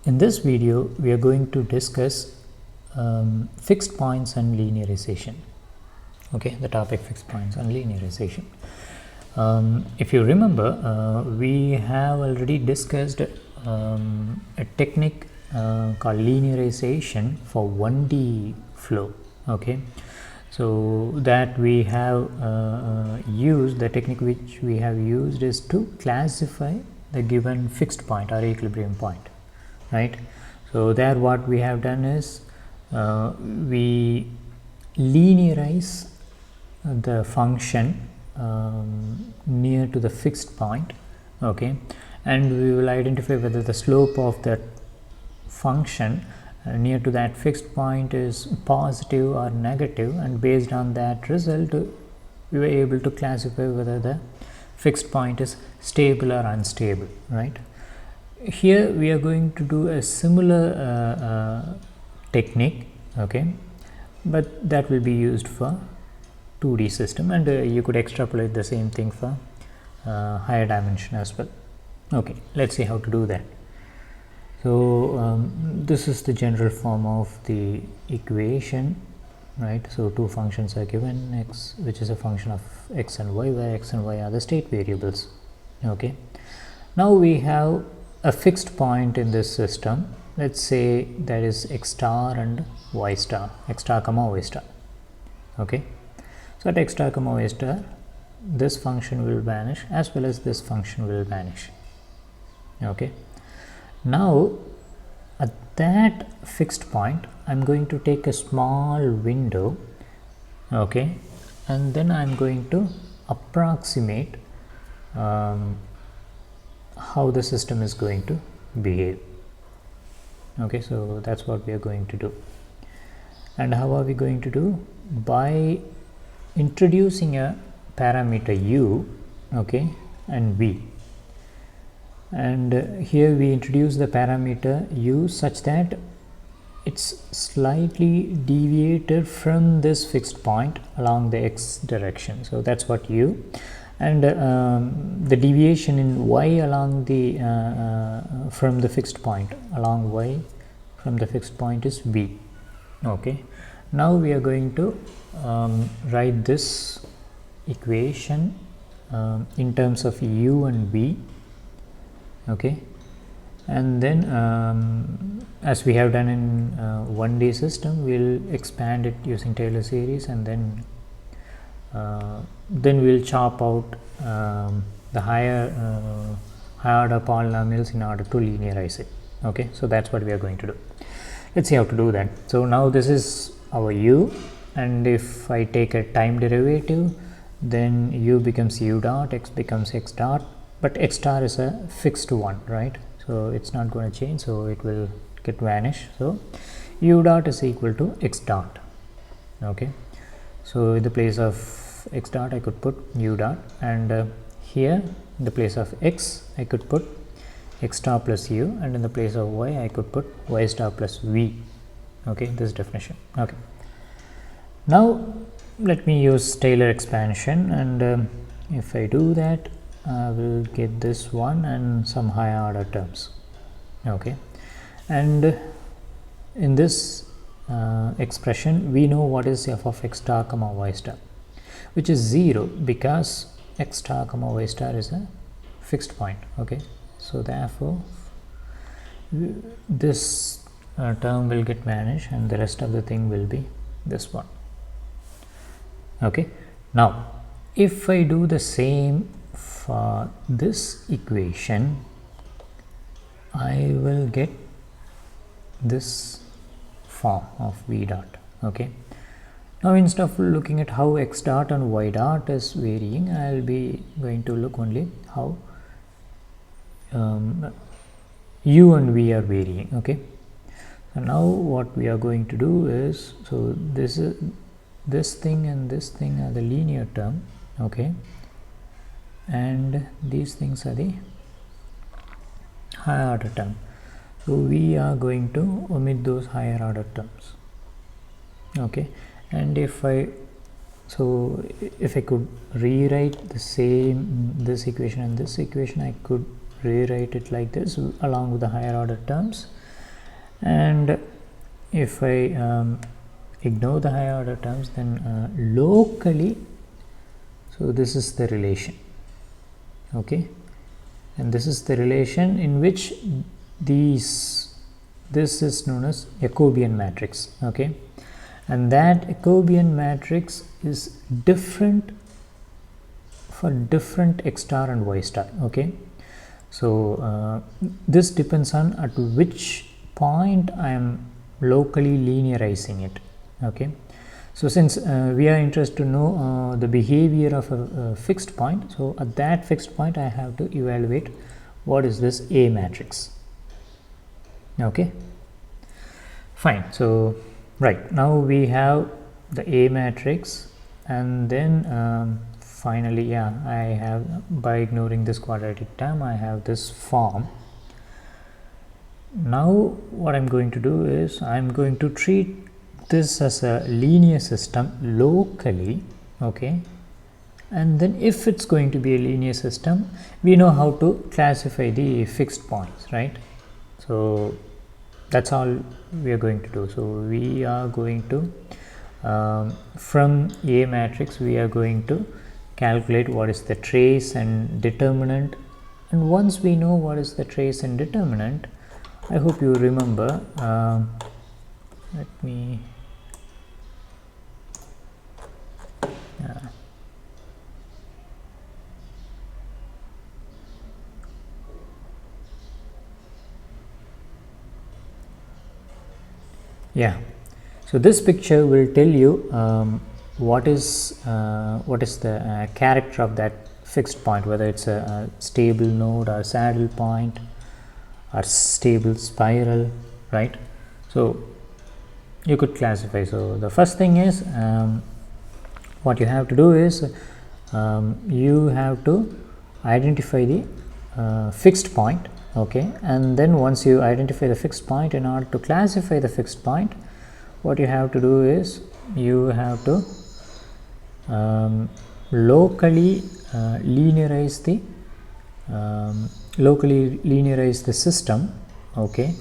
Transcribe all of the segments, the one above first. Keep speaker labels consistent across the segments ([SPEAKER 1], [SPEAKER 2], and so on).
[SPEAKER 1] In this video, we are going to discuss fixed points and linearization. Okay, the topic fixed points and linearization. If you remember, we have already discussed a technique called linearization for 1D flow. Okay, so that we have used, the technique which we have used is to classify the given fixed point or equilibrium point, right? So there what we have done is we linearize the function near to the fixed point, okay, and we will identify whether the slope of that function near to that fixed point is positive or negative, and based on that result we were able to classify whether the fixed point is stable or unstable, right? Here we are going to do a similar technique, okay, but that will be used for 2D system, and you could extrapolate the same thing for higher dimension as well. Okay, let's see how to do that. So this is the general form of the equation, right? So two functions are given, x, which is a function of x and y, where x and y are the state variables. Okay, now we have a fixed point in this system. Let's say that is x star and y star, x star comma y star. Okay, so at x star comma y star, this function will vanish as well as this function will vanish. Okay, now at that fixed point I'm going to take a small window, okay, and then I'm going to approximate how the system is going to behave. Okay, so that's what we are going to do. And how are we going to do? By introducing a parameter u, okay, and v, and here we introduce the parameter u such that it's slightly deviated from this fixed point along the x direction. So that's what u, and the deviation in y along the from the fixed point along y from the fixed point is v. Okay, now we are going to write this equation in terms of u and v. Okay, and then as we have done in 1D system, we'll expand it using Taylor series, and then we'll chop out the higher order polynomials in order to linearize it. Okay, so that's what we are going to do. Let's see how to do that. So now this is our u, and if I take a time derivative, then u becomes u dot, x becomes x dot, but x star is a fixed one, right? So it's not going to change, so it will get vanish. So u dot is equal to x dot. Okay, so in the place of x dot I could put u dot, and here in the place of x I could put x star plus u, and in the place of y I could put y star plus v. Okay, this definition. Okay, now let me use Taylor expansion, and if I do that, I will get this one and some higher order terms. Okay, and in this expression we know what is f of x star comma y star, which is 0 because x star comma y star is a fixed point. Okay, so therefore this term will get vanished, and the rest of the thing will be this one. Okay, now if I do the same for this equation, I will get this form of v dot. Okay, now instead of looking at how x dot and y dot is varying, I will be going to look only how u and v are varying. Okay, so now what we are going to do is, so this thing and this thing are the linear term. Okay, and these things are the higher order term, so we are going to omit those higher order terms. Okay, and if I could rewrite the same equation and this equation, I could rewrite it like this along with the higher order terms, and if I ignore the higher order terms, then locally, so this is the relation, okay, and this is the relation in which this is known as Jacobian matrix, okay, and that Jacobian matrix is different for different x star and y star, okay. So this depends on at which point I am locally linearizing it, okay. So since we are interested to know the behavior of a fixed point, so at that fixed point I have to evaluate what is this A matrix, okay, fine. So right now we have the A matrix, and then finally, yeah, I have, by ignoring this quadratic term, I have this form. Now what I'm going to do is I'm going to treat this as a linear system locally, okay, and then if it's going to be a linear system, we know how to classify the fixed points, right? So that's all we are going to do. So we are going to from A matrix we are going to calculate what is the trace and determinant, and once we know what is the trace and determinant, I hope you remember, let me yeah, so this picture will tell you what is the character of that fixed point, whether it's a stable node or saddle point or stable spiral, right? So you could classify. So the first thing is what you have to do is you have to identify the fixed point, okay, and then once you identify the fixed point, in order to classify the fixed point, what you have to do is you have to locally linearize the system, okay,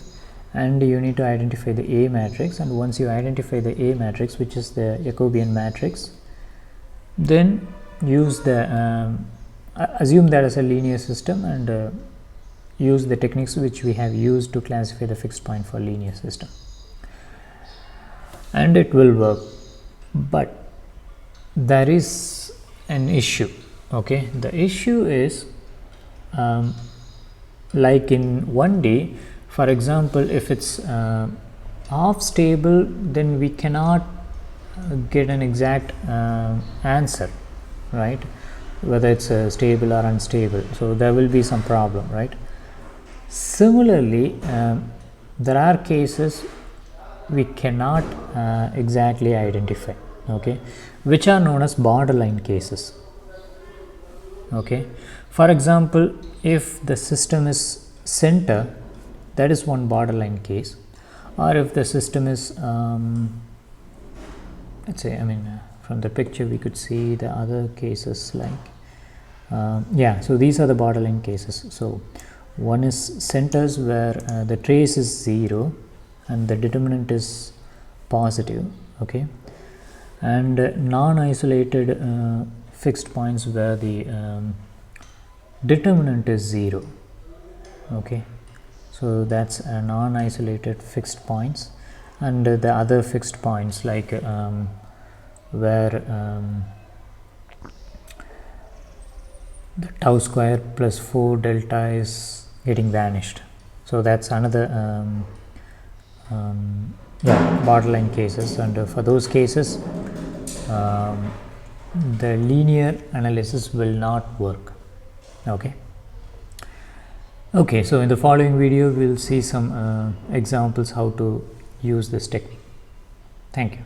[SPEAKER 1] and you need to identify the A matrix, and once you identify the A matrix, which is the Jacobian matrix, then use the assume that as a linear system, and use the techniques which we have used to classify the fixed point for linear system, and it will work. But there is an issue, okay. The issue is like in 1D, for example, if it's half stable, then we cannot get an exact answer, right, whether it's stable or unstable, so there will be some problem, right? Similarly, there are cases we cannot exactly identify, okay, which are known as borderline cases, okay. For example, if the system is center, that is one borderline case, or if the system is let's say, I mean, from the picture we could see the other cases, like yeah, so these are the borderline cases. So one is centers where the trace is 0 and the determinant is positive, okay, and non-isolated fixed points where the determinant is 0, okay. So that's a non-isolated fixed points, and the other fixed points like where the tau square plus 4 delta is getting vanished. So that's another yeah, borderline cases, and for those cases the linear analysis will not work, okay. Okay, so in the following video we'll see some examples how to use this technique. Thank you.